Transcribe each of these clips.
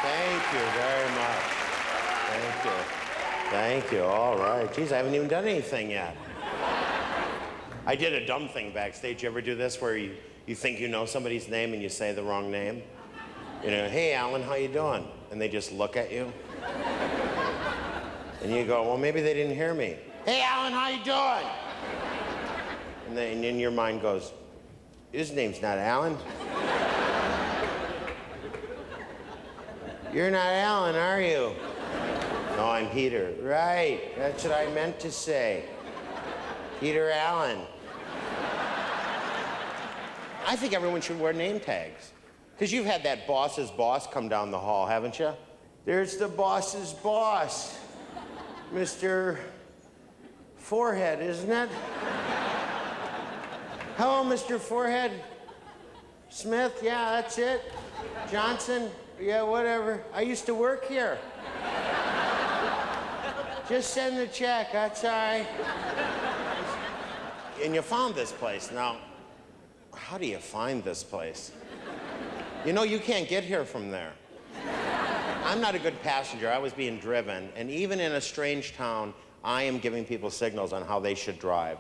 Thank you very much. Thank you. Thank you. All right. Geez, I haven't even done anything yet. I did a dumb thing backstage. You ever do this where you think you know somebody's name and you say the wrong name? You know, hey, Alan, how you doing? And they just look at you. And you go, well, maybe they didn't hear me. Hey, Alan, how you doing? And then your mind goes, his name's not Alan. You're not Alan, are you? No, I'm Peter. Right, that's what I meant to say. Peter Allen. I think everyone should wear name tags. Because you've had that boss's boss come down the hall, haven't you? There's the boss's boss. Mr. Forehead, isn't it? Hello, Mr. Forehead. Smith, yeah, that's it. Johnson, yeah, whatever. I used to work here. Just send the check, that's all right. And you found this place. Now, how do you find this place? You know, you can't get here from there. I'm not a good passenger. I was being driven, and even in a strange town, I am giving people signals on how they should drive.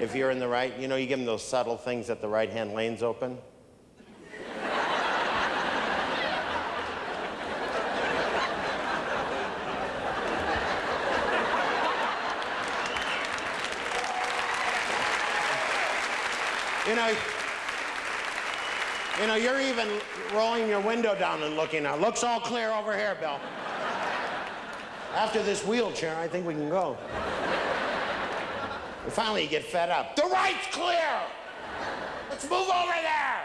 If you're in the right, you know, you give them those subtle things that the right-hand lane's open. You know, you're even rolling your window down and looking out. Looks all clear over here, Bill. After this wheelchair, I think we can go. And finally, you get fed up. The right's clear! Let's move over there!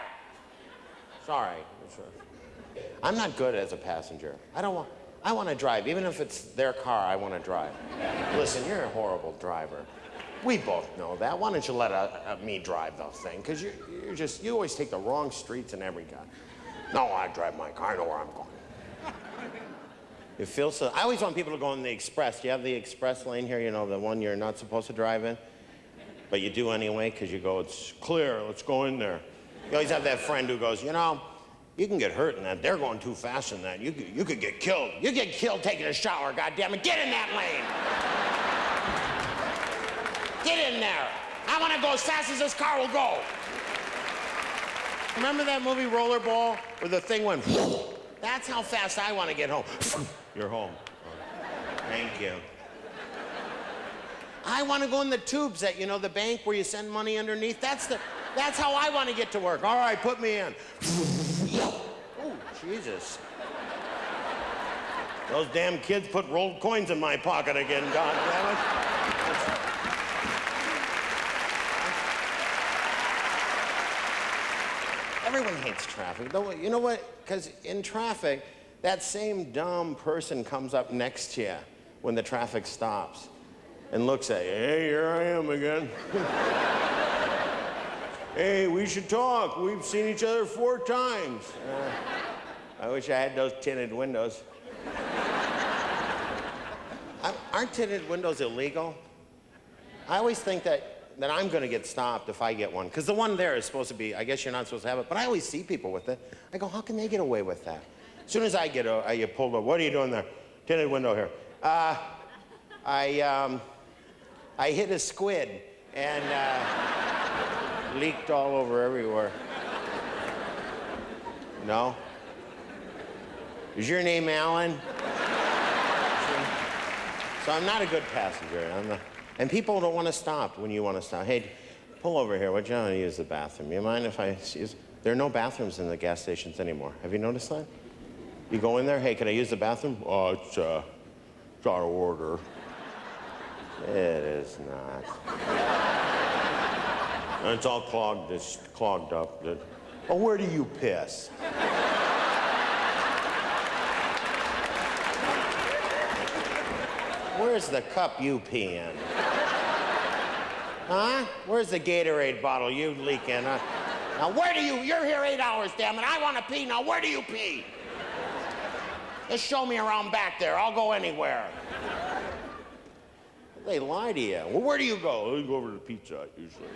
Sorry. I'm not good as a passenger. I want to drive. Even if it's their car, I want to drive. Listen, you're a horrible driver. We both know that. Why don't you let me drive the thing? Because you always take the wrong streets in every car. No, I drive my car. I know where I'm going. You feel so... I always want people to go in the express. You have the express lane here, you know, the one you're not supposed to drive in. But you do anyway, because you go, it's clear, let's go in there. You always have that friend who goes, you know, you can get hurt in that. They're going too fast in that. You could get killed. You get killed taking a shower, goddammit. Get in that lane. Get in there. I want to go as fast as this car will go. Remember that movie Rollerball where the thing went, that's how fast I want to get home. You're home. Thank you. I want to go in the tubes at, you know, the bank where you send money underneath. That's how I want to get to work. All right, put me in. Oh, Jesus. Those damn kids put rolled coins in my pocket again, God damn it. Everyone hates traffic. You know what? Because in traffic, that same dumb person comes up next to you when the traffic stops and looks at you. Hey, here I am again. Hey, we should talk. We've seen each other 4 times. I wish I had those tinted windows. Aren't tinted windows illegal? I always think that I'm going to get stopped if I get one. Because the one there is supposed to be, I guess you're not supposed to have it, but I always see people with it. I go, how can they get away with that? As soon as I get you pulled over, what are you doing there? Tinted window here. I hit a squid, and leaked all over everywhere. No? Is your name Alan? So I'm not a good passenger. And people don't want to stop when you want to stop. Hey, pull over here. Would you want to use the bathroom? You mind if I use... There are no bathrooms in the gas stations anymore. Have you noticed that? You go in there, hey, can I use the bathroom? Oh, it's out of order. It is not. And it's all clogged, it's clogged up. Oh, where do you piss? Where's the cup you pee in? Huh? Where's the Gatorade bottle you leak in? Now, where do you... You're here 8 hours, damn it. I want to pee. Now, where do you pee? Just show me around back there. I'll go anywhere. They lie to you. Well, where do you go? I go over to the Pizza Hut, usually.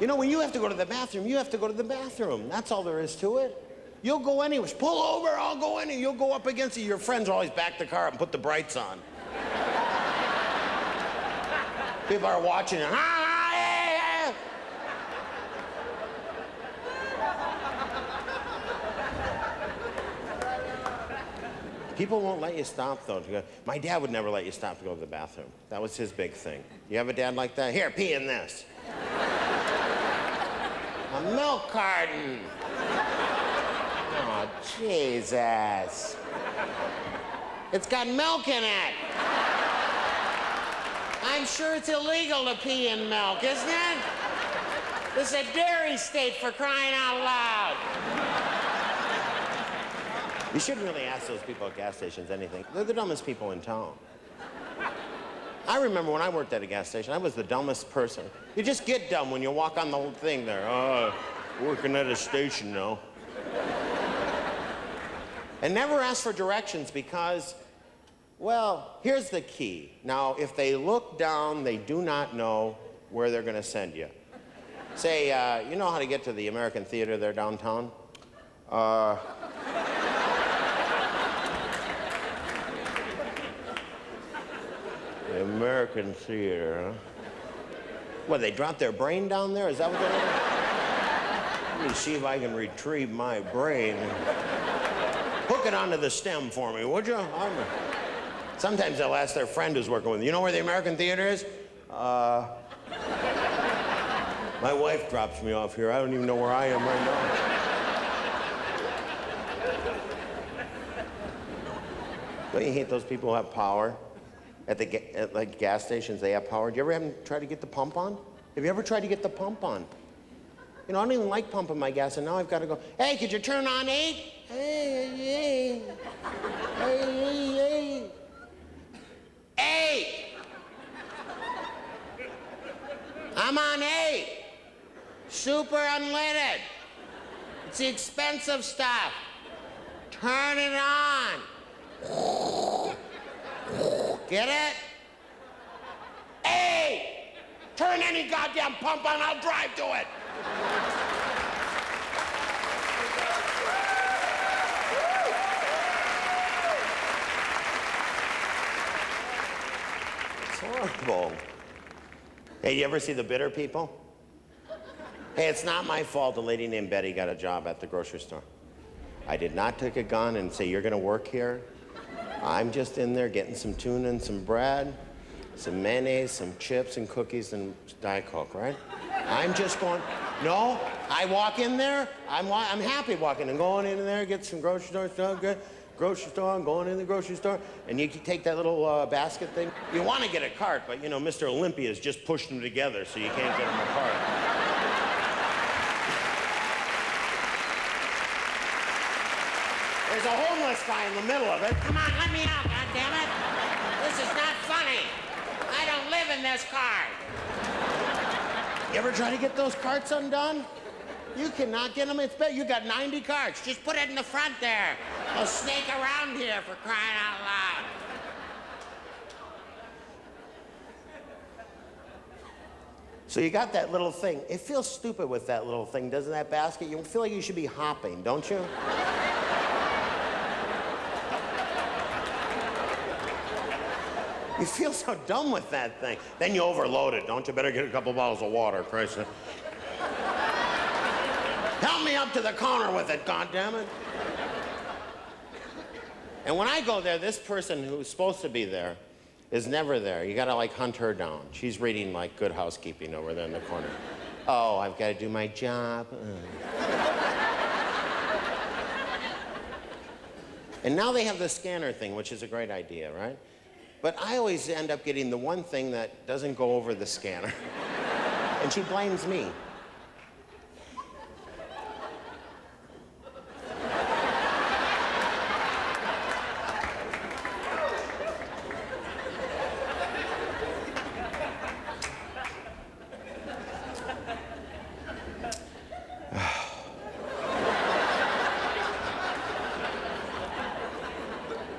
You know, when you have to go to the bathroom, you have to go to the bathroom. That's all there is to it. You'll go anywhere. Pull over, I'll go anywhere. You'll go up against it. Your friends always back the car up and put the brights on. People are watching it. People won't let you stop, though. My dad would never let you stop to go to the bathroom. That was his big thing. You have a dad like that? Here, pee in this. A milk carton. Oh, Jesus. It's got milk in it. I'm sure it's illegal to pee in milk, isn't it? This is a dairy state, for crying out loud. You shouldn't really ask those people at gas stations anything. They're the dumbest people in town. I remember when I worked at a gas station, I was the dumbest person. You just get dumb when you walk on the whole thing there. Oh, working at a station now. And never ask for directions because, well, here's the key. Now, if they look down, they do not know where they're going to send you. Say, you know how to get to the American Theater there downtown? The American Theater, huh? What, they dropped their brain down there? Is that what they're doing? Let me see if I can retrieve my brain. Hook it onto the stem for me, would you? Sometimes they'll ask their friend who's working with them, you know where the American Theater is? My wife drops me off here. I don't even know where I am right now. Don't you hate those people who have power? At like gas stations, they have power. Do you ever have them try to get the pump on? Have you ever tried to get the pump on? You know, I don't even like pumping my gas, and now I've got to go, hey, could you turn on 8? Hey. 8! I'm on 8. Super unleaded. It's the expensive stuff. Turn it on. Get it? 8! Turn any goddamn pump on, I'll drive to it. It's horrible. Hey, you ever see The Bitter People? Hey, it's not my fault a lady named Betty got a job at the grocery store. I did not take a gun and say, you're gonna work here. I'm just in there getting some tuna and some bread, some mayonnaise, some chips and cookies and Diet Coke, right? I'm just going, no, I walk in there, I'm happy walking and going in there, get some grocery store stuff, good. Grocery store, I'm going in the grocery store, and you take that little basket thing. You want to get a cart, but you know, Mr. Olympia's just pushed them together, so you can't get them apart. There's a homeless guy in the middle of it. Come on, let me out, goddammit. This is not funny. I don't live in this car. You ever try to get those carts undone? You cannot get them. It's better. You got 90 carts. Just put it in the front there. They'll snake around here, for crying out loud. So you got that little thing. It feels stupid with that little thing, doesn't that basket? You feel like you should be hopping, don't you? You feel so dumb with that thing. Then you overload it. Don't you? Better get a couple bottles of water, Christ. Help me up to the counter with it, goddammit. And when I go there, this person who's supposed to be there is never there. You gotta like hunt her down. She's reading like Good Housekeeping over there in the corner. Oh, I've gotta do my job. And now they have the scanner thing, which is a great idea, right? But I always end up getting the one thing that doesn't go over the scanner. And she blames me.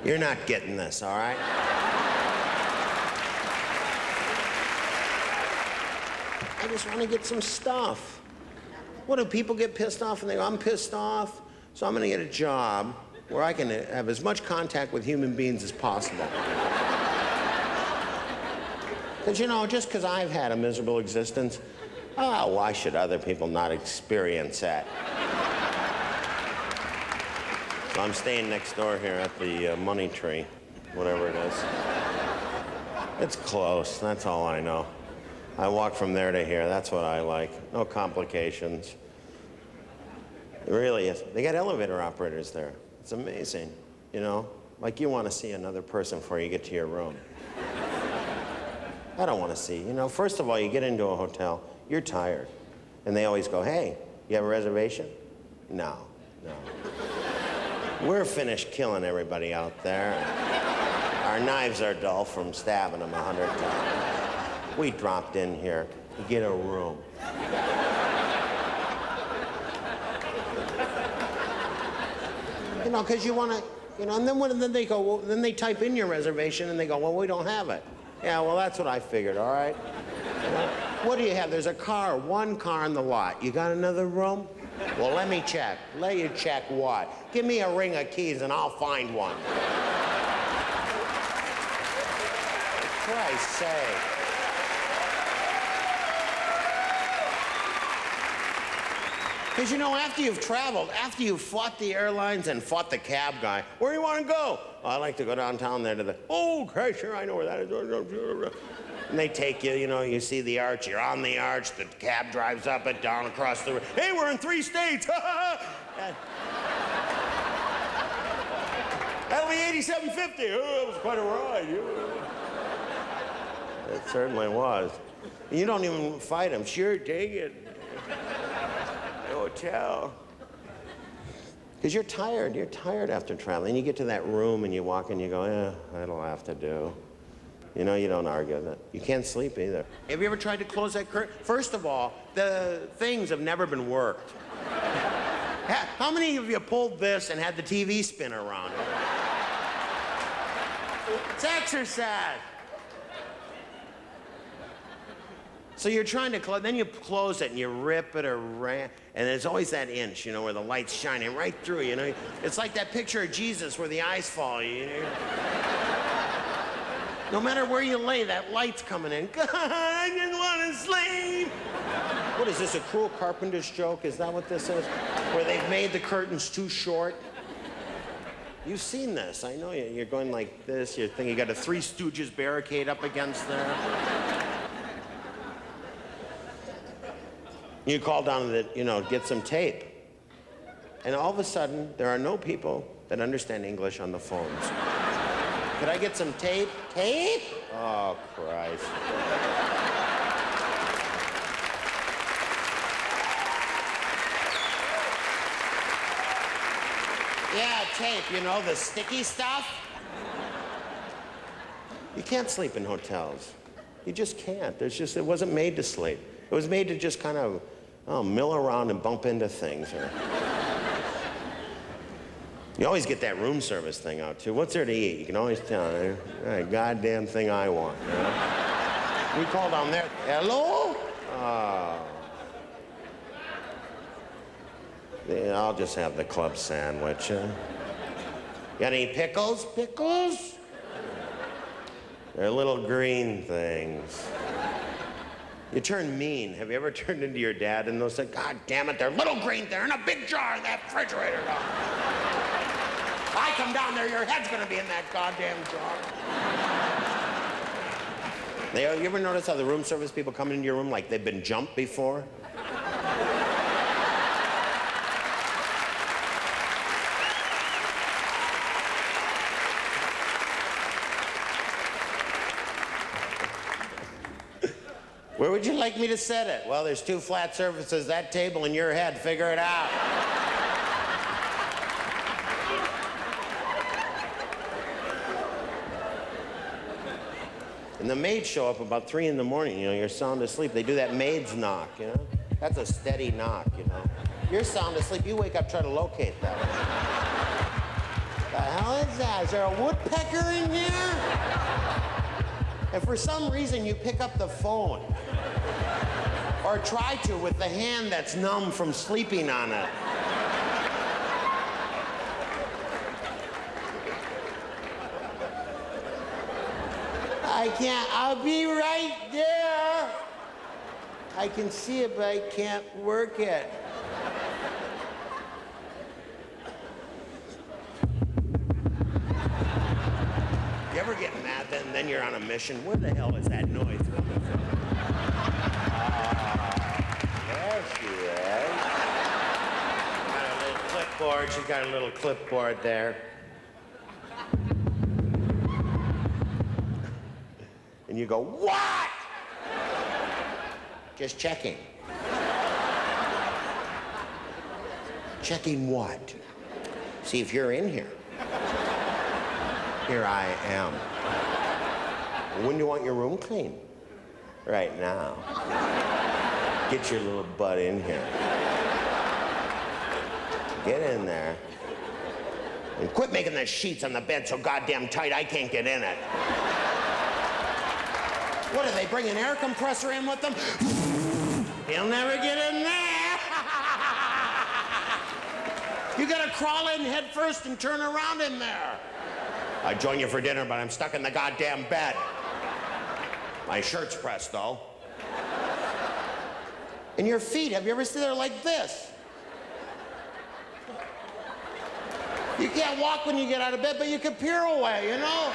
You're not getting this, all right? I just want to get some stuff. What do people get pissed off and they go, I'm pissed off, so I'm going to get a job where I can have as much contact with human beings as possible. Because, you know, just because I've had a miserable existence, why should other people not experience that? So I'm staying next door here at the Money Tree, whatever it is. It's close, that's all I know. I walk from there to here, that's what I like. No complications. It really is. They got elevator operators there. It's amazing, you know? Like you want to see another person before you get to your room. I don't want to see, you know, first of all, you get into a hotel, you're tired. And they always go, hey, you have a reservation? No. We're finished killing everybody out there. Our knives are dull from stabbing them 100 times. We dropped in here to get a room. You know, because you want to, you know, and then they go, well, then they type in your reservation and they go, well, we don't have it. Yeah, well, that's what I figured, all right? You know, what do you have? There's a car, one car in the lot. You got another room? Well, let me check. Let you check what? Give me a ring of keys and I'll find one. For Christ's sake. Because, you know, after you've traveled, after you've fought the airlines and fought the cab guy, where do you want to go? Oh, I like to go downtown there to the, oh, okay, sure, I know where that is. And they take you, you know, you see the arch, you're on the arch, the cab drives up and down across the, hey, we're in 3 states. That'll be $87.50. Oh, that was quite a ride. It certainly was. You don't even fight them. Sure, take it. Hotel. Because you're tired after traveling. You get to that room and you walk in, you go, that'll have to do. You know, you don't argue with it. You can't sleep either. Have you ever tried to close that curtain? First of all, the things have never been worked. How many of you pulled this and had the TV spin around it? It's exercise. So you're trying to close, then you close it and you rip it or and there's always that inch, you know, where the light's shining right through, you know. It's like that picture of Jesus where the eyes fall, you know. No matter where you lay, that light's coming in. God, I just want to sleep. What is this, a Cruel Carpenter's joke? Is that what this is? Where they've made the curtains too short? You've seen this, I know. You're going like this, you're thinking you got a Three Stooges barricade up against there. You call down to you know, get some tape. And all of a sudden, there are no people that understand English on the phones. Could I get some tape? Tape? Oh, Christ. Yeah, tape, you know, the sticky stuff. You can't sleep in hotels. You just can't. It wasn't made to sleep. It was made to just kind of, mill around and bump into things. You always get that room service thing out, too. What's there to eat? You can always tell, a goddamn thing I want, you know? We call down there, hello? Yeah, I'll just have the club sandwich. Got any pickles? Pickles? They're little green things. You turn mean. Have you ever turned into your dad and those things? God damn it, they're little green. They're in a big jar in that refrigerator. I come down there, your head's gonna be in that goddamn jar. You ever notice how the room service people come into your room like they've been jumped before? Where would you like me to set it? Well, there's 2 flat surfaces, that table, and your head. Figure it out. And the maids show up about 3 in the morning, you know, you're sound asleep. They do that maid's knock, you know? That's a steady knock, you know? You're sound asleep, you wake up, try to locate that. The hell is that? Is there a woodpecker in here? And for some reason, you pick up the phone. Or try to with the hand that's numb from sleeping on it. I can't, I'll be right there. I can see it, but I can't work it. You ever get mad then you're on a mission? Where the hell is that noise coming from? There she is. Got a little clipboard. She's got a little clipboard there. And you go, what? Just checking. Checking what? See if you're in here. Here I am. When do you want your room clean? Right now. Get your little butt in here. Get in there. And quit making the sheets on the bed so goddamn tight I can't get in it. What, do they bring an air compressor in with them? He'll never get in there. You gotta crawl in head first and turn around in there. I'd join you for dinner, but I'm stuck in the goddamn bed. My shirt's pressed, though. And your feet, have you ever seen them like this? You can't walk when you get out of bed, but you can peer away, you know?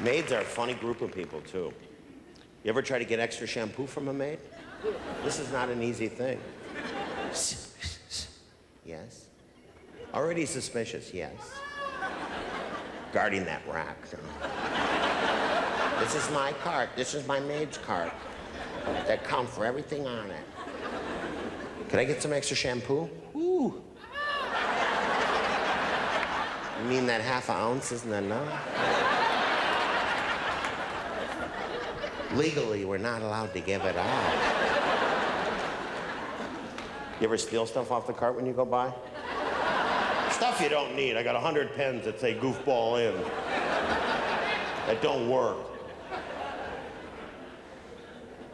Maids are a funny group of people, too. You ever try to get extra shampoo from a maid? This is not an easy thing. Yes? Already suspicious, yes. Guarding that rack. This is my cart. This is my maid's cart. That count for everything on it. Could I get some extra shampoo? Ooh. You mean that half an ounce isn't enough? Legally, we're not allowed to give it out. You ever steal stuff off the cart when you go by? Stuff you don't need. I got 100 pens that say goofball in. That don't work.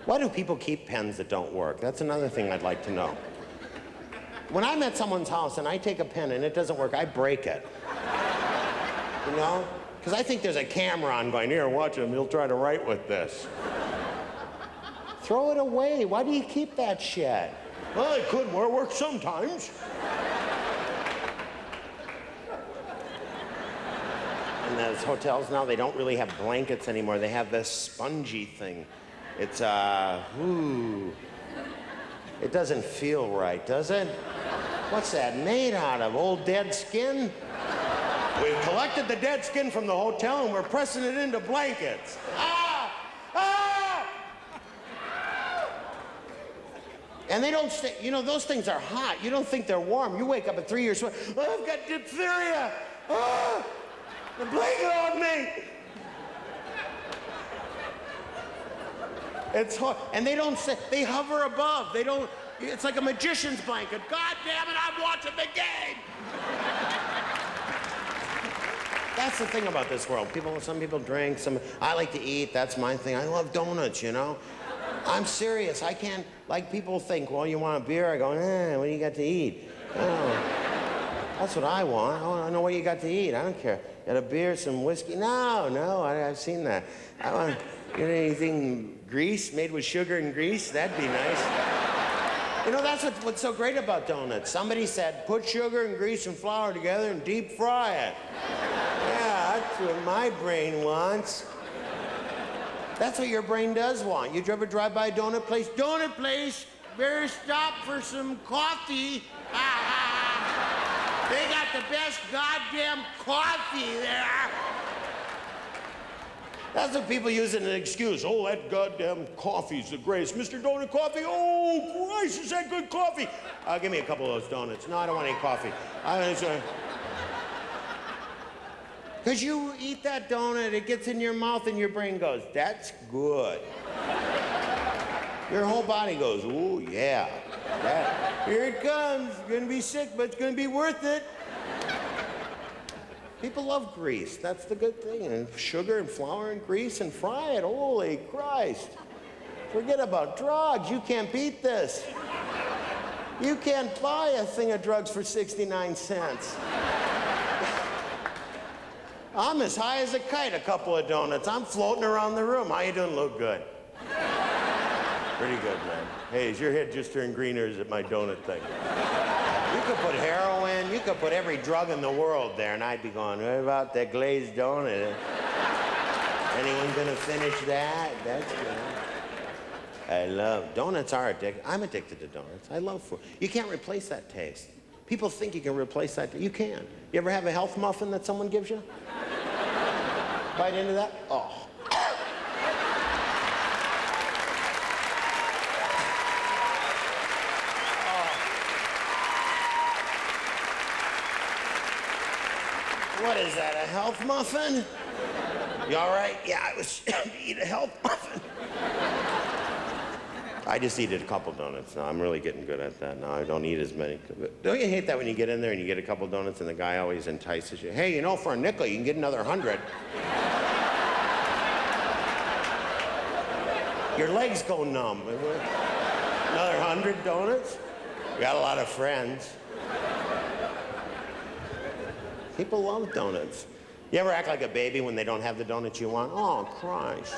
Why do people keep pens that don't work? That's another thing I'd like to know. When I'm at someone's house and I take a pen and it doesn't work, I break it. You know? Because I think there's a camera on going, here, watch him, he'll try to write with this. Throw it away. Why do you keep that shit? Well, it could work sometimes. And those hotels now, they don't really have blankets anymore. They have this spongy thing. It's, it doesn't feel right, does it? What's that made out of? Old dead skin? We've collected the dead skin from the hotel and we're pressing it into blankets. Ah! Ah! And they don't stay, you know, those things are hot. You don't think they're warm. You wake up at 3 years old, oh, I've got diphtheria. Ah! The blanket on me. It's hot. And they don't say, they hover above. They don't, it's like a magician's blanket. God damn it, I'm watching the game. That's the thing about this world. Some people drink, I like to eat, that's my thing. I love donuts, you know? I'm serious. I can't, like people think, well, you want a beer? I go, what do you got to eat? Oh, that's what I want. I want to know what you got to eat. I don't care. Got a beer, some whiskey? No, I've seen that. I want, you know, anything grease, made with sugar and grease? That'd be nice. You know, that's what's so great about donuts. Somebody said, put sugar and grease and flour together and deep fry it. Yeah, that's what my brain wants. That's what your brain does want. You ever drive by a donut place? Donut place, better stop for some coffee. They got the best goddamn coffee there. That's what people use as an excuse. Oh, that goddamn coffee's the greatest. Mr. Donut Coffee, oh, Christ, is that good coffee? Give me a couple of those donuts. No, I don't want any coffee. Because you eat that donut, it gets in your mouth and your brain goes, that's good. Your whole body goes, ooh, yeah. Here it comes. You're gonna be sick, but it's gonna be worth it. People love grease. That's the good thing. And sugar and flour and grease and fry it. Holy Christ. Forget about drugs. You can't beat this. You can't buy a thing of drugs for 69 cents. I'm as high as a kite, a couple of donuts. I'm floating around the room. How you doing? Look good. Pretty good, man. Hey, is your head just turned green or is it my donut thing? You could put heroin, you could put every drug in the world there, and I'd be going, what about that glazed donut? Anyone gonna finish that? That's good. I love, donuts are addictive. I'm addicted to donuts. I love food. You can't replace that taste. People think you can replace that. You can. You ever have a health muffin that someone gives you? Bite into that? Oh. What is that, a health muffin? You all right? Yeah, I was trying to eat a health muffin. I just eat a couple donuts now. I'm really getting good at that now. I don't eat as many. Don't you hate that when you get in there and you get a couple donuts and the guy always entices you? Hey, you know, for a nickel, you can get another 100. Your legs go numb. Another 100 donuts? You got a lot of friends. People love donuts. You ever act like a baby when they don't have the donuts you want? Oh, Christ.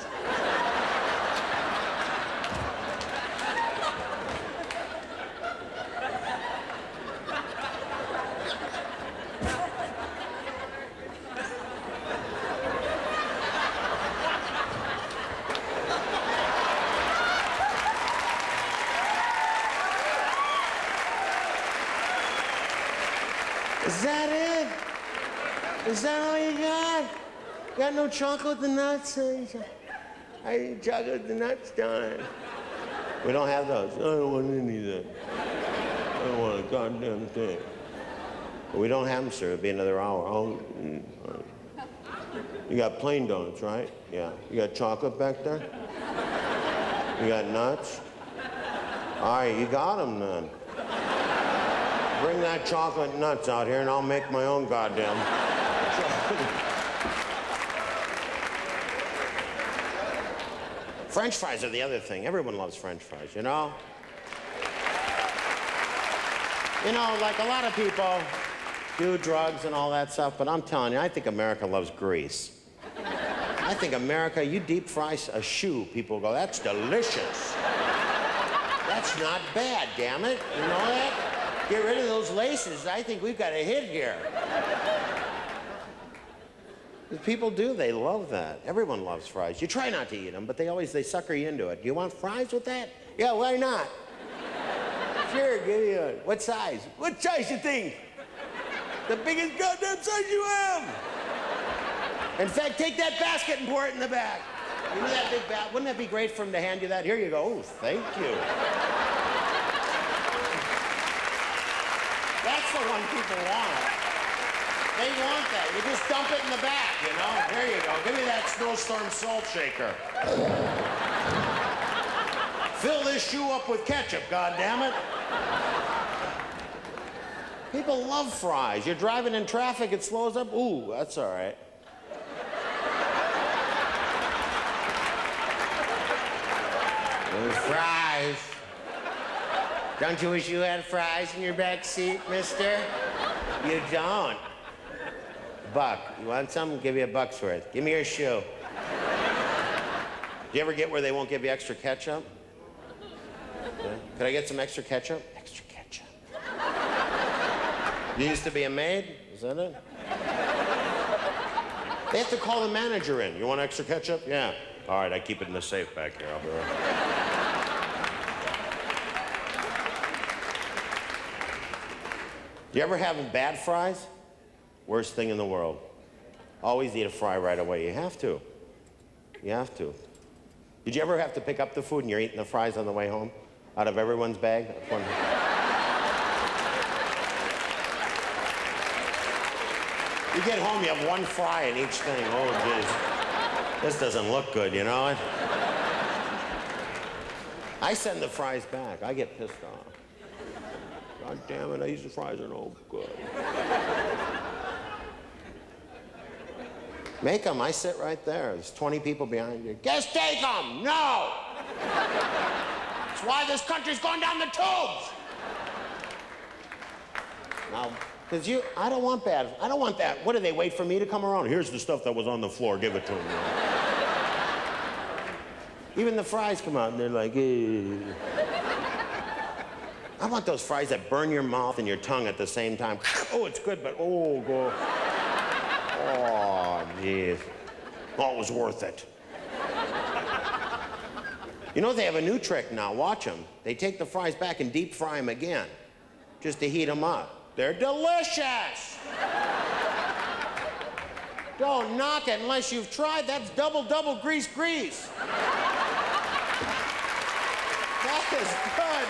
Is that it? Is that all you got? Got no chocolate with the nuts? I eat chocolate with the nuts, darn. We don't have those. I don't want any of that. I don't want a goddamn thing. But we don't have them, sir. It'll be another hour. Oh, You got plain donuts, right? Yeah. You got chocolate back there? You got nuts? All right, you got them then. Bring that chocolate nuts out here and I'll make my own goddamn chocolate. French fries are the other thing. Everyone loves French fries, you know? You know, like a lot of people do drugs and all that stuff, but I'm telling you, I think America loves grease. I think America, you deep fry a shoe, people go, that's delicious. That's not bad, damn it. You know that? Get rid of those laces. I think we've got a hit here. People do, they love that. Everyone loves fries. You try not to eat them, but they sucker you into it. Do you want fries with that? Yeah, why not? Sure, give me one. What size? What size you think? The biggest goddamn size you have. In fact, take that basket and pour it in the back. You know that big basket? Wouldn't that be great for him to hand you that? Here you go. Oh, thank you. That's the one people want. They want that. You just dump it in the back, you know? There you go. Give me that Snowstorm salt shaker. Fill this shoe up with ketchup, goddammit. People love fries. You're driving in traffic, it slows up. Ooh, that's all right. Those fries. Don't you wish you had fries in your back seat, mister? You don't. Buck. You want some? I'll give you $1 worth. Give me your shoe. Do you ever get where they won't give you extra ketchup? Yeah. Could I get some extra ketchup? Extra ketchup. You used to be a maid? Is that it? They have to call the manager in. You want extra ketchup? Yeah. All right, I keep it in the safe back here. I'll be right. Do you ever have bad fries? Worst thing in the world. Always eat a fry right away. You have to. You have to. Did you ever have to pick up the food and you're eating the fries on the way home? Out of everyone's bag? That's one. You get home, you have one fry in each thing. Oh, jeez. This doesn't look good, you know? I send the fries back. I get pissed off. God damn it, these fries are no good. Make them. I sit right there. There's 20 people behind you. Guess take them. No. That's why this country's going down the tubes. Now, because I don't want bad. I don't want that. What do they wait for me to come around? Here's the stuff that was on the floor. Give it to them. Even the fries come out and they're like, eh. I want those fries that burn your mouth and your tongue at the same time. Oh, it's good, but oh, go. Oh, jeez. Oh, it was worth it. You know, they have a new trick now. Watch them. They take the fries back and deep fry them again, just to heat them up. They're delicious. Don't knock it unless you've tried. That's double grease. That is good.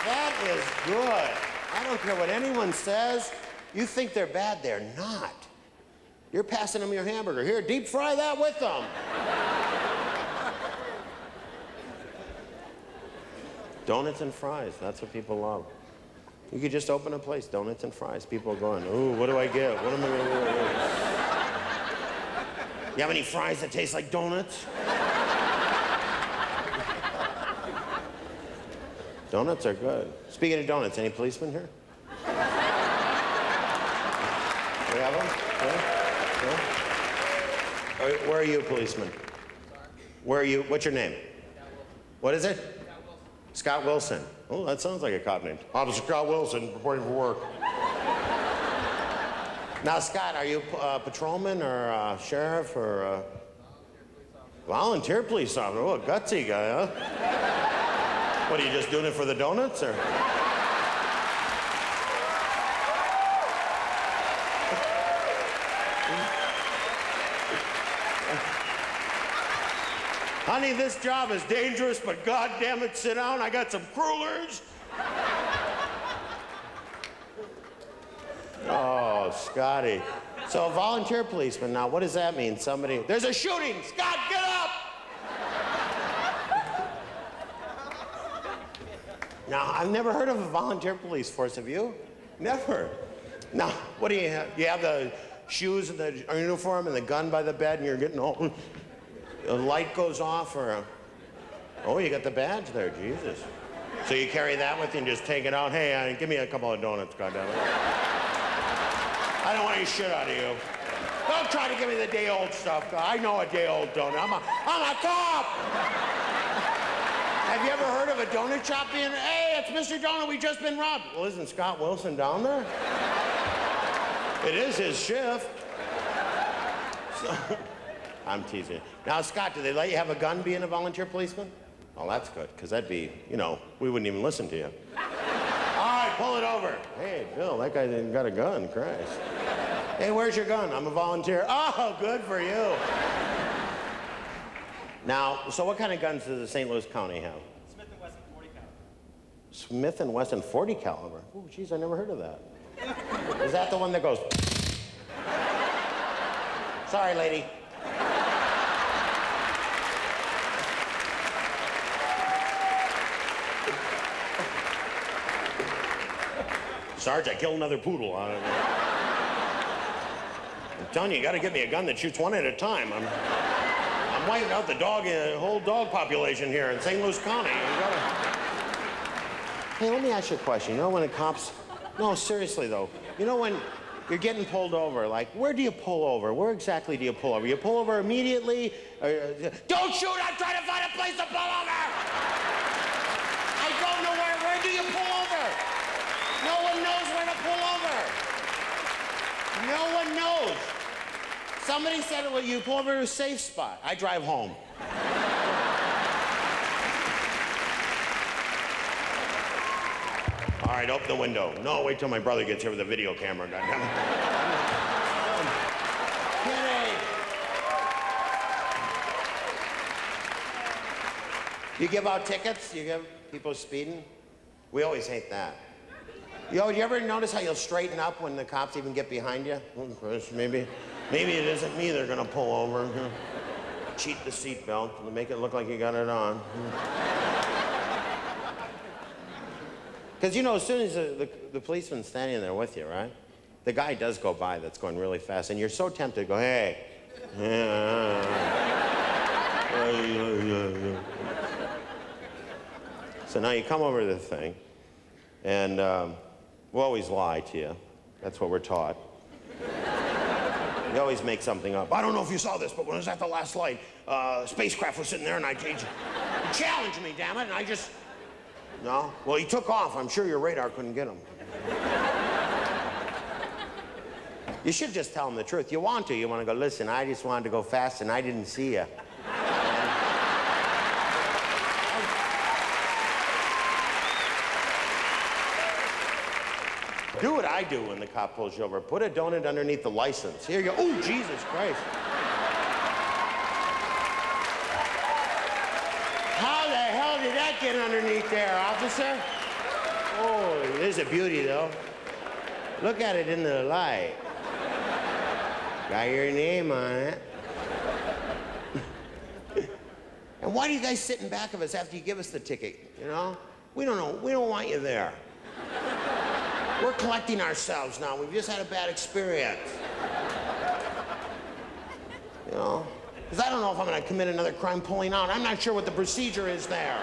That is good. I don't care what anyone says. You think they're bad, they're not. You're passing them your hamburger. Here, deep fry that with them. Donuts and fries, that's what people love. You could just open a place, donuts and fries. People are going, ooh, what do I get? What am I gonna do? You have any fries that taste like donuts? Donuts are good. Speaking of donuts, any policemen here? We have them? Yeah? Where are you, policeman? Where are you? What's your name? What is it? Scott Wilson. Oh, that sounds like a cop name. Officer Scott Wilson, reporting for work. Now, Scott, are you a patrolman or sheriff or volunteer police officer? Oh, a gutsy guy, huh? What, are you just doing it for the donuts, or? Honey, this job is dangerous, but God damn it, sit down. I got some crullers. Oh, Scotty. So a volunteer policeman, now what does that mean? Somebody, there's a shooting. Scott, get up! Now, I've never heard of a volunteer police force, have you? Never. Now, what do you have? You have the shoes and the uniform and the gun by the bed and you're getting all, a light goes off or oh, you got the badge there, Jesus. So you carry that with you and just take it out. Hey, give me a couple of donuts, goddammit. I don't want any shit out of you. Don't try to give me the day-old stuff. I know a day-old donut. I'm a cop. Have you ever heard of a donut shop being, hey, it's Mr. Donut, we just been robbed. Well, isn't Scott Wilson down there? It is his shift. So, I'm teasing you. Now, Scott, do they let you have a gun being a volunteer policeman? Oh, that's good, because that'd be, you know, we wouldn't even listen to you. All right, pull it over. Hey, Bill, that guy didn't got a gun, Christ. Hey, where's your gun? I'm a volunteer. Oh, good for you. Now, so what kind of guns does the St. Louis County have? Smith & Wesson 40 caliber. Smith & Wesson 40 caliber? Oh, geez, I never heard of that. Is that the one that goes? Sorry, lady. Sarge, I killed another poodle on it. I'm telling you, you gotta get me a gun that shoots one at a time. I'm wiping out the whole dog population here in St. Louis County. Hey, let me ask you a question. You know when the cops... No, seriously, though. You know when you're getting pulled over, like, where do you pull over? Where exactly do you pull over? You pull over immediately? Don't shoot! I'm trying to find a place to pull over! I don't know where do you pull over? No one knows where to pull over. No one knows. Somebody said, well, you pull over to a safe spot. I drive home. All right, open the window. No, wait till my brother gets here with a video camera. Goddammit. Kidding. You give out tickets? You give people speeding? We always hate that. You ever notice how you'll straighten up when the cops even get behind you? Chris, maybe it isn't me they're gonna pull over. Cheat the seatbelt to make it look like you got it on. Because you know, as soon as the policeman's standing there with you, right? The guy does go by that's going really fast, and you're so tempted to go, hey. So now you come over to the thing, and we'll always lie to you. That's what we're taught. You always make something up. I don't know if you saw this, but when I was at the last light, spacecraft was sitting there, and he challenged me, damn it, and I just... No? Well, he took off. I'm sure your radar couldn't get him. You should just tell him the truth. You want to. You want to go, listen, I just wanted to go fast, and I didn't see you. Do what I do when the cop pulls you over. Put a donut underneath the license. Here you go. Oh, Jesus Christ. How the hell did that get underneath there, officer? Oh, it is a beauty, though. Look at it in the light. Got your name on it. And why do you guys sit in back of us after you give us the ticket, you know? We don't know. We don't want you there. We're collecting ourselves now. We've just had a bad experience. You know? Because I don't know if I'm going to commit another crime pulling out. I'm not sure what the procedure is there.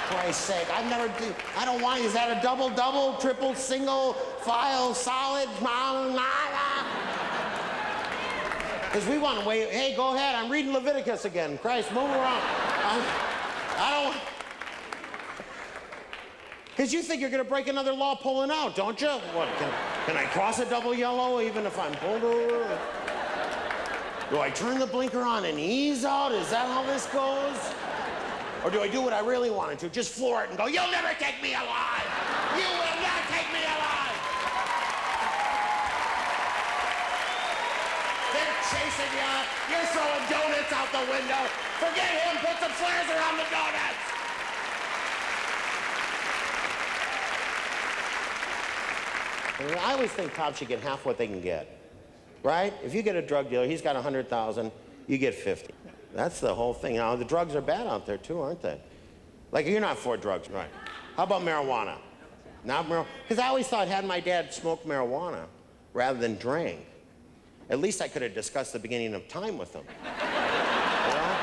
For Christ's sake, I don't want you. Is that a double, triple, single, file, solid? Because we want to wait. Hey, go ahead. I'm reading Leviticus again. Christ, move around. I don't... Because you think you're going to break another law pulling out, don't you? What, can I cross a double yellow even if I'm pulled over? Do I turn the blinker on and ease out? Is that how this goes? Or do I do what I really wanted to? Just floor it and go, you'll never take me alive! You will not take me alive! They're chasing you. You're throwing donuts out the window. Forget him. Put some flares around the donuts. I always think cops should get half what they can get, right? If you get a drug dealer, he's got 100,000, you get 50. That's the whole thing. Now, the drugs are bad out there, too, aren't they? Like, you're not for drugs, right? How about marijuana? Not marijuana? Because I always thought had my dad smoked marijuana rather than drank, at least I could have discussed the beginning of time with him. You know?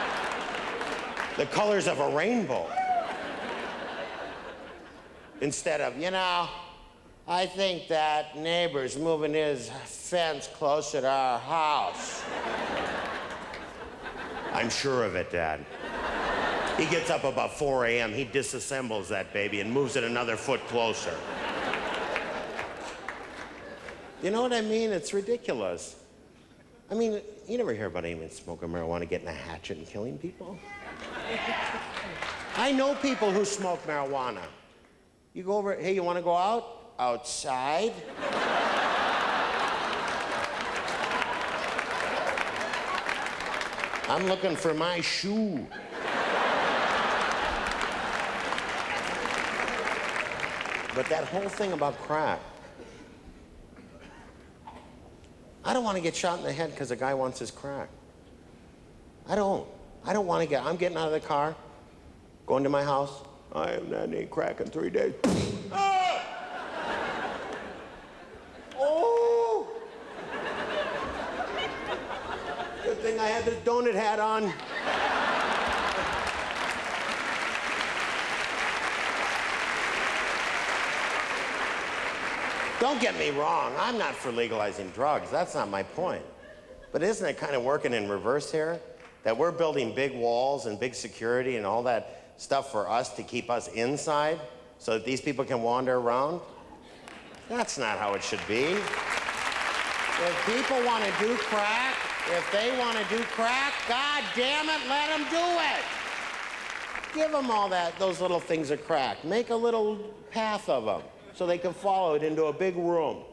The colors of a rainbow. Instead of, you know, I think that neighbor's moving his fence closer to our house. I'm sure of it, Dad. He gets up about 4 a.m., he disassembles that baby and moves it another foot closer. You know what I mean? It's ridiculous. I mean, you never hear about anyone smoking marijuana, getting a hatchet and killing people. I know people who smoke marijuana. You go over, hey, you want to go out? Outside? I'm looking for my shoe. But that whole thing about crack, I don't want to get shot in the head because a guy wants his crack. I don't want to get, I'm getting out of the car, going to my house. I haven't had any crack in 3 days. Ah! Oh! Good thing I had had this donut hat on. Don't get me wrong, I'm not for legalizing drugs. That's not my point. But isn't it kind of working in reverse here? That we're building big walls and big security and all that stuff for us to keep us inside so that these people can wander around? That's not how it should be. If people want to do crack, if they want to do crack, God damn it, let them do it. Give them all those little things of crack. Make a little path of them so they can follow it into a big room,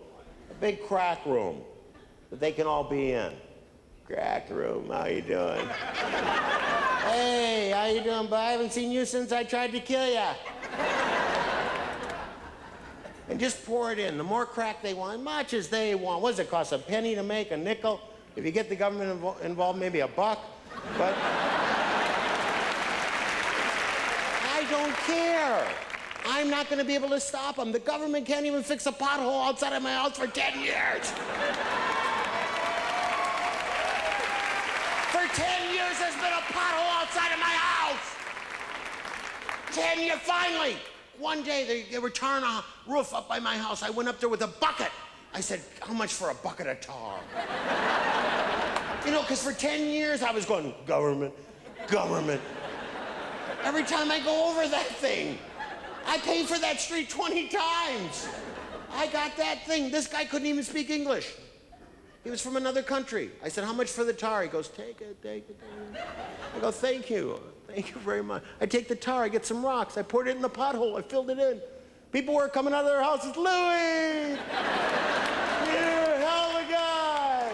a big crack room that they can all be in. Crack room, how you doing? Hey, how you doing, bud? I haven't seen you since I tried to kill you. And just pour it in. The more crack they want, much as they want. What does it cost? A penny to make, a nickel? If you get the government involved, maybe $1. But I don't care. I'm not going to be able to stop them. The government can't even fix a pothole outside of my house for 10 years. For 10 years, there's been a pothole outside of my house. 10 years, finally. One day, they were tarring a roof up by my house. I went up there with a bucket. I said, how much for a bucket of tar? You know, because for 10 years, I was going, government, government. Every time I go over that thing, I paid for that street 20 times. I got that thing. This guy couldn't even speak English. He was from another country. I said, how much for the tar? He goes, take it, take it, take it. I go, thank you very much. I take the tar, I get some rocks, I poured it in the pothole, I filled it in. People were coming out of their houses, Louie! You're a hell of a guy!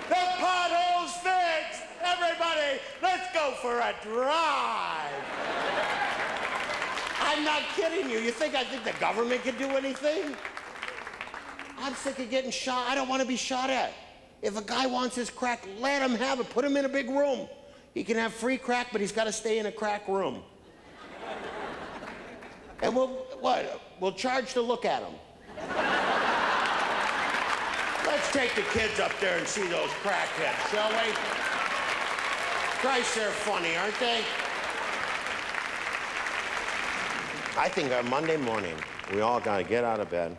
The pothole's fixed! Everybody, let's go for a drive! I'm not kidding you. You think I think the government can do anything? I'm sick of getting shot. I don't want to be shot at. If a guy wants his crack, let him have it. Put him in a big room. He can have free crack, but he's got to stay in a crack room. And we'll charge to look at him. Let's take the kids up there and see those crackheads, shall we? Christ, they're funny, aren't they? I think on Monday morning, we all got to get out of bed,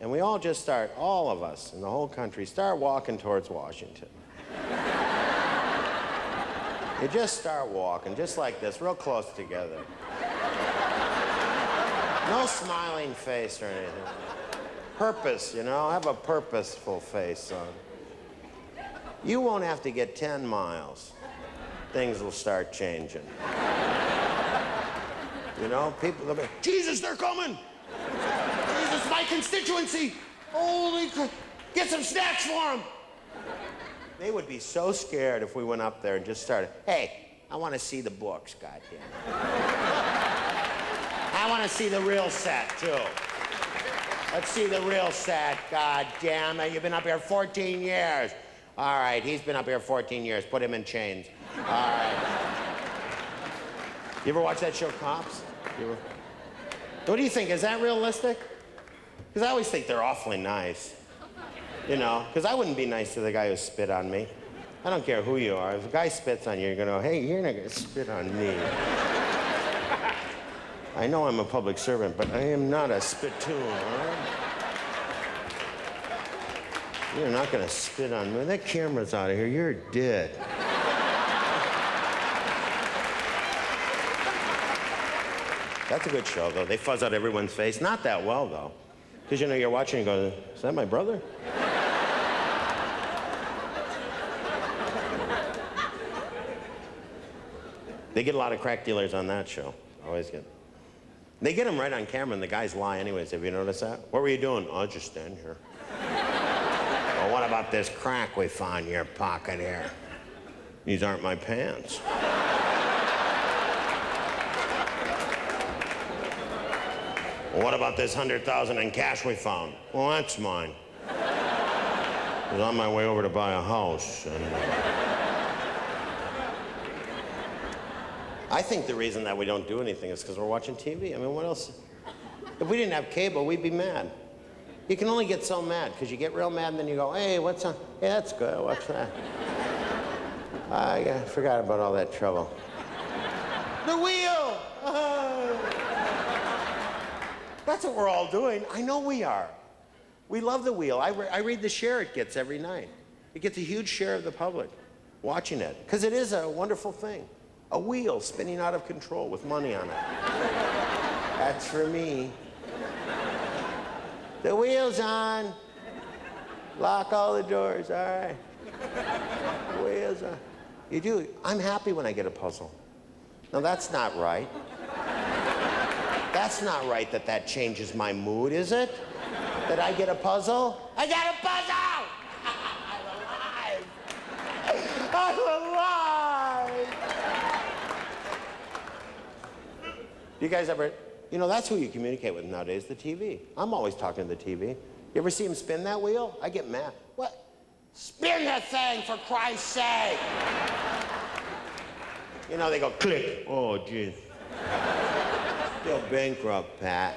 and we all just start, all of us in the whole country, start walking towards Washington. You just start walking, just like this, real close together. No smiling face or anything. Purpose, you know, have a purposeful face, son. You won't have to get 10 miles. Things will start changing. You know, people will be, Jesus, they're coming! Jesus, my constituency! Holy crap! Get some snacks for them! They would be so scared if we went up there and just started, hey, I want to see the books, goddamn. I want to see the real set, too. Let's see the real set, goddamn it. You've been up here 14 years. All right, he's been up here 14 years. Put him in chains. All right. You ever watch that show, Cops? What do you think? Is that realistic? Because I always think they're awfully nice. You know, because I wouldn't be nice to the guy who spit on me. I don't care who you are. If a guy spits on you, you're going to go, hey, you're not going to spit on me. I know I'm a public servant, but I am not a spittoon, all right? You're not going to spit on me. That camera's out of here. You're dead. That's a good show, though. They fuzz out everyone's face. Not that well, though. Because, you know, you're watching and go, is that my brother? They get a lot of crack dealers on that show. Always get. They get them right on camera, and the guys lie anyways. Have you noticed that? What were you doing? Oh, just standing here. Well, what about this crack we found in your pocket here? These aren't my pants. Well, what about this $100,000 in cash we found? Well, that's mine. I was on my way over to buy a house, and... I think the reason that we don't do anything is because we're watching TV. I mean, what else? If we didn't have cable, we'd be mad. You can only get so mad, because you get real mad, and then you go, hey, what's on? Hey, that's good, watch that. I forgot about all that trouble. The wheel! That's what we're all doing. I know we are. We love the wheel. I read the share it gets every night. It gets a huge share of the public watching it, because it is a wonderful thing. A wheel spinning out of control with money on it. That's for me. The wheel's on. Lock all the doors, all right. The wheel's on. You do. I'm happy when I get a puzzle. Now, that's not right. That's not right that changes my mood, is it? That I get a puzzle? I got a puzzle! I'm alive! You guys ever, that's who you communicate with nowadays, the TV. I'm always talking to the TV. You ever see him spin that wheel? I get mad. What? Spin the thing, for Christ's sake! They go click. Oh, geez. Still bankrupt, Pat.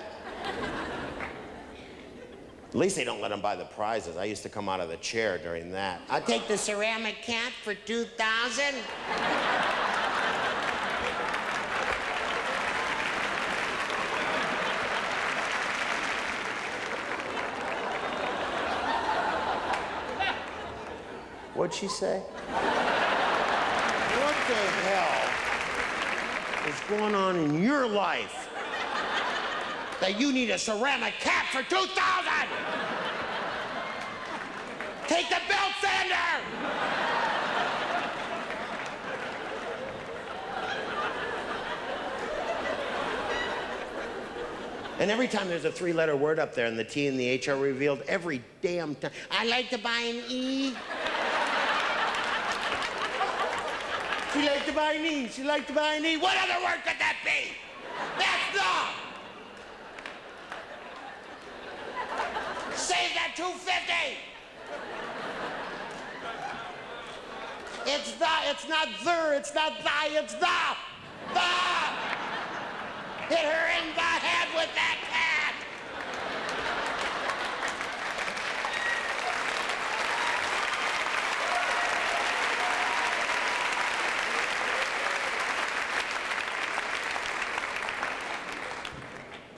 At least they don't let them buy the prizes. I used to come out of the chair during that. I'll take the ceramic cat for $2,000. What'd she say? What the hell is going on in your life that you need a ceramic cat for $2,000? Take the belt sander! And every time there's a three-letter word up there and the T and the H are revealed, every damn time. I'd like to buy an E. She liked to buy an E. She liked to buy an E. What other word could that be? That's not. Save that $250. It's not the, it's not thy, it's the. Hit her in the head with that cat.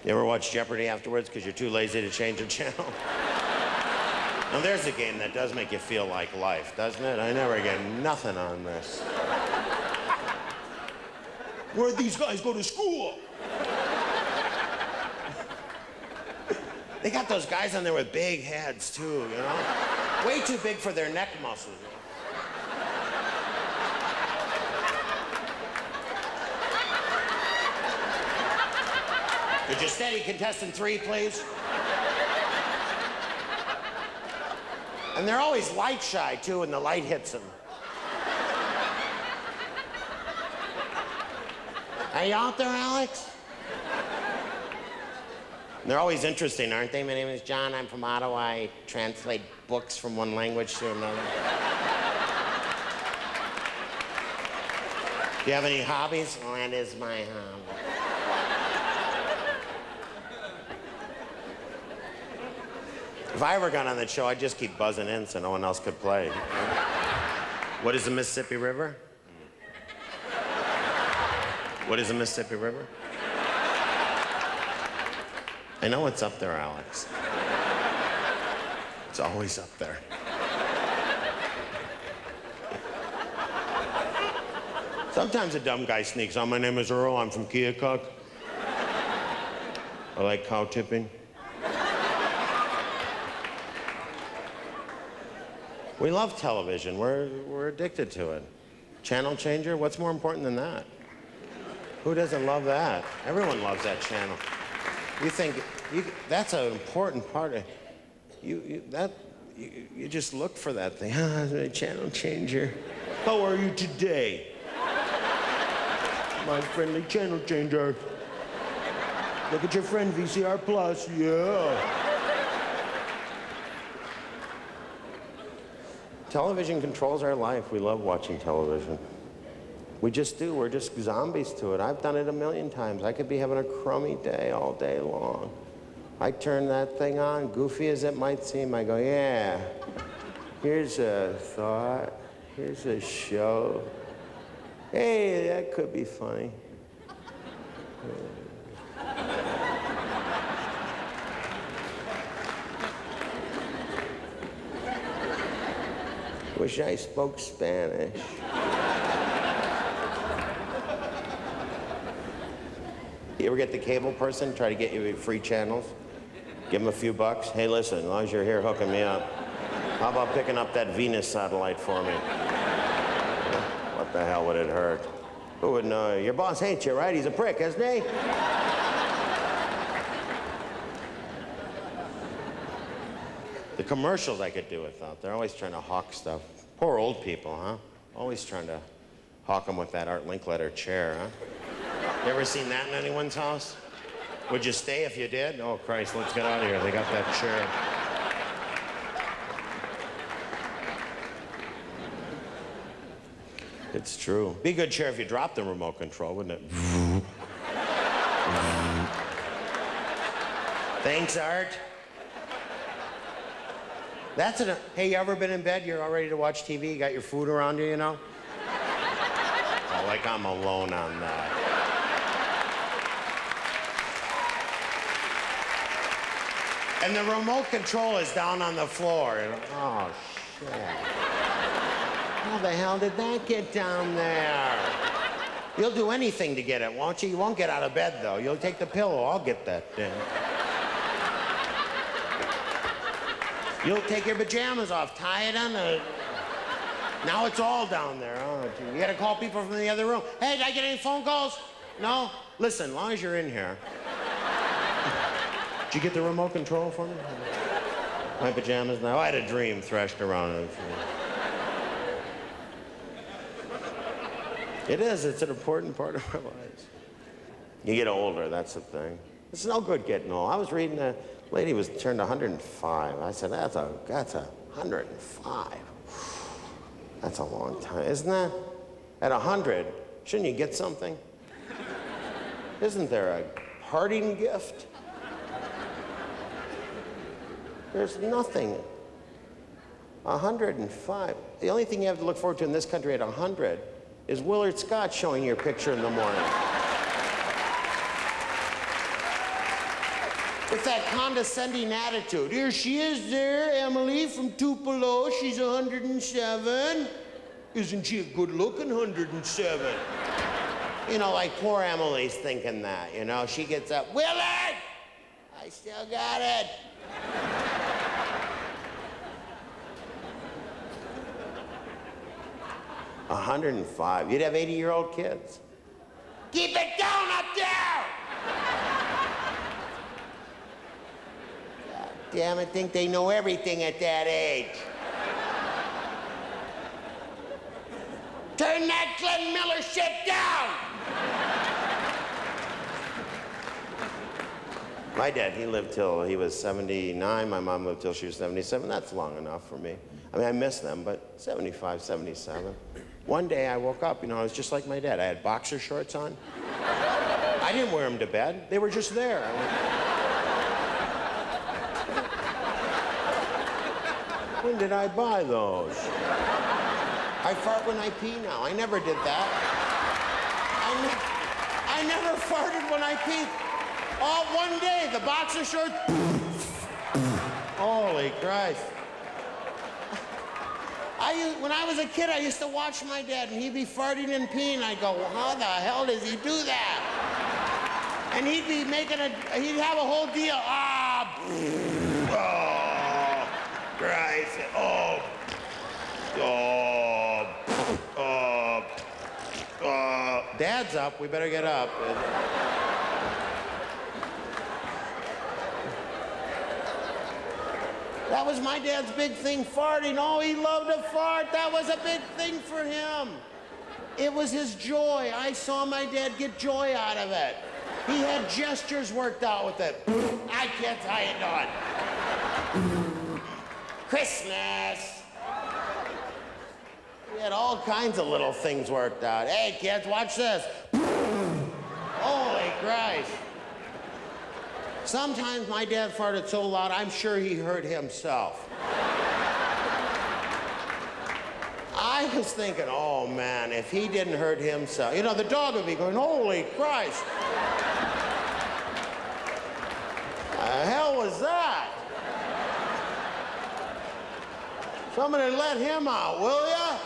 You ever watch Jeopardy afterwards because you're too lazy to change the channel? Now there's a game that does make you feel like life, doesn't it? I never get nothing on this. Where'd these guys go to school? They got those guys on there with big heads too, Way too big for their neck muscles. Could you steady contestant 3, please? And they're always light shy, too, when the light hits them. Are you out there, Alex? And they're always interesting, aren't they? My name is John. I'm from Ottawa. I translate books from one language to another. Do you have any hobbies? Well, that is my hobby. If I ever got on that show, I'd just keep buzzing in so no one else could play. What is the Mississippi River? What is the Mississippi River? I know it's up there, Alex. It's always up there. Sometimes a dumb guy sneaks on. My name is Earl. I'm from Keokuk. I like cow tipping. We love television. We're addicted to it. Channel changer, what's more important than that? Who doesn't love that? Everyone loves that channel. You think that's an important part of you just look for that thing. The channel changer. How are you today? My friendly channel changer. Look at your friend VCR Plus. Yeah. Television controls our life. We love watching television. We just do. We're just zombies to it. I've done it a million times. I could be having a crummy day all day long. I turn that thing on, goofy as it might seem. I go, yeah, here's a thought. Here's a show. Hey, that could be funny. Wish I spoke Spanish. You ever get the cable person try to get you free channels? Give them a few bucks. Hey, listen, as long as you're here hooking me up, how about picking up that Venus satellite for me? What the hell would it hurt? Who would know? Your boss hates you, right? He's a prick, isn't he? The commercials I could do without. They're always trying to hawk stuff. Poor old people, huh? Always trying to hawk them with that Art Linkletter chair, huh? You ever seen that in anyone's house? Would you stay if you did? Oh, Christ, let's get out of here. They got that chair. It's true. Be a good chair if you dropped the remote control, wouldn't it? Thanks, Art. That's it. Hey, you ever been in bed? You're all ready to watch TV? You got your food around you, you know? Oh, like I'm alone on that. And the remote control is down on the floor. Oh, shit. How the hell did that get down there? You'll do anything to get it, won't you? You won't get out of bed, though. You'll take the pillow. I'll get that thing. You'll take your pajamas off, tie it on the... Now it's all down there. Oh, gee. You gotta call people from the other room. Hey, did I get any phone calls? No? Listen, as long as you're in here. Did you get the remote control for me? My pajamas now. I had a dream thrashed around it. It is. It's an important part of our lives. You get older, that's the thing. It's no good getting old. I was reading a lady was turned 105. I said, that's a 105. That's a long time, isn't that? At 100, shouldn't you get something? Isn't there a parting gift? There's nothing. 105. The only thing you have to look forward to in this country at 100 is Willard Scott showing your picture in the morning. With that condescending attitude. Here she is there, Emily from Tupelo. She's 107. Isn't she a good-looking 107? You know, like poor Emily's thinking that, you know. She gets up, Willard! I still got it. A 105. You'd have 80-year-old kids. Keep it down up there! God damn it, think they know everything at that age. Turn that Glenn Miller shit down! My dad, he lived till he was 79. My mom lived till she was 77. That's long enough for me. I mean, I miss them, but 75, 77. One day I woke up, you know, I was just like my dad. I had boxer shorts on. I didn't wear them to bed. They were just there. When did I buy those? I fart when I pee now. I never did that. I never farted when I peed. All one day, the boxer shorts. Holy Christ. When I was a kid, I used to watch my dad, and he'd be farting and peeing. I'd go, well, how the hell does he do that? And he'd be he'd have a whole deal. Oh, Christ. Dad's up. We better get up. That was my dad's big thing, farting. Oh, he loved to fart. That was a big thing for him. It was his joy. I saw my dad get joy out of it. He had gestures worked out with it. Hi, kids, how you doing? Christmas. He had all kinds of little things worked out. Hey, kids, watch this. Holy Christ. Sometimes my dad farted so loud, I'm sure he heard himself. I was thinking, oh man, if he didn't hurt himself, you know, the dog would be going, holy Christ. The hell was that? Somebody let him out, will ya?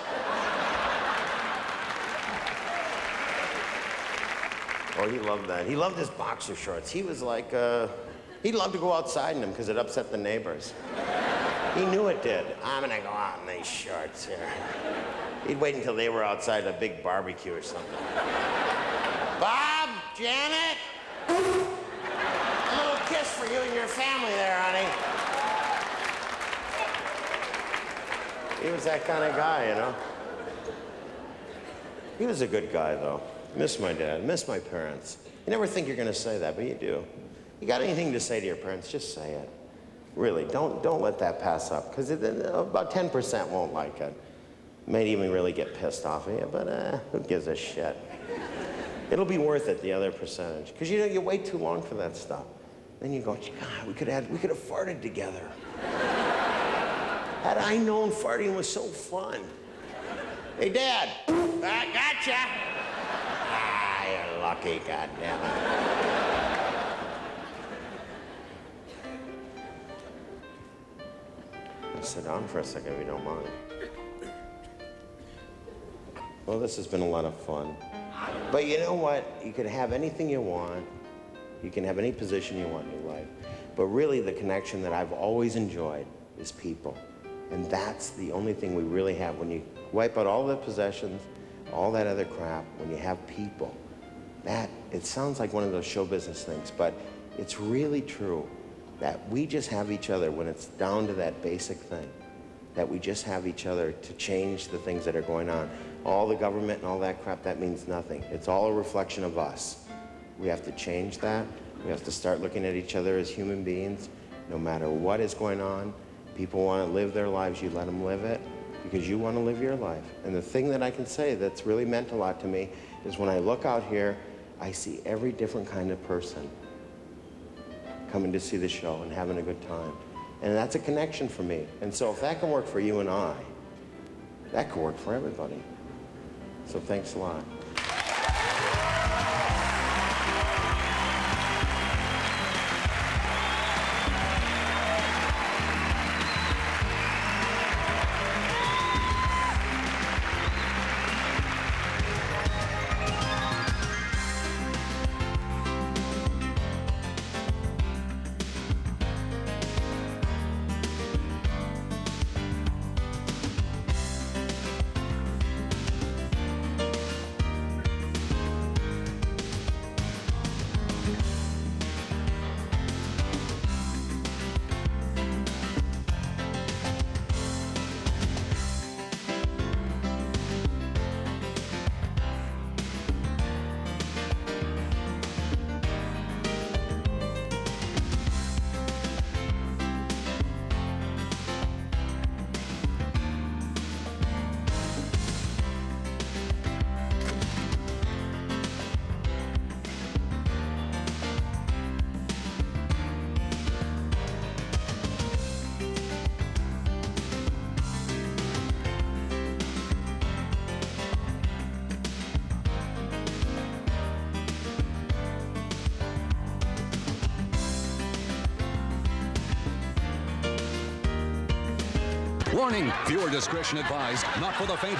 Oh, he loved that. He loved his boxer shorts. He was like, he loved to go outside in them because it upset the neighbors. He knew it did. I'm gonna go out in these shorts here. He'd wait until they were outside a big barbecue or something. Bob, Janet, a little kiss for you and your family there, honey. He was that kind of guy, you know. He was a good guy, though. Miss my dad, miss my parents. You never think you're gonna say that, but you do. You got anything to say to your parents, just say it. Really, don't let that pass up, because about 10% won't like it. May even really get pissed off at you, but who gives a shit? It'll be worth it, the other percentage, because you know, you wait too long for that stuff. Then you go, God, we could have farted together. Had I known farting was so fun. Hey, Dad, I gotcha. You're lucky, goddammit. Sit down for a second if you don't mind. Well, this has been a lot of fun. But you know what? You can have anything you want. You can have any position you want in your life. But really, the connection that I've always enjoyed is people. And that's the only thing we really have. When you wipe out all the possessions, all that other crap, when you have people, it sounds like one of those show business things, but it's really true. That we just have each other when it's down to that basic thing. That we just have each other to change the things that are going on. All the government and all that crap, that means nothing. It's all a reflection of us. We have to change that. We have to start looking at each other as human beings. No matter what is going on, people want to live their lives, you let them live it because you want to live your life. And the thing that I can say that's really meant a lot to me is when I look out here, I see every different kind of person coming to see the show and having a good time. And that's a connection for me. And so if that can work for you and I, that could work for everybody. So thanks a lot. Warning, viewer discretion advised, not for the faint.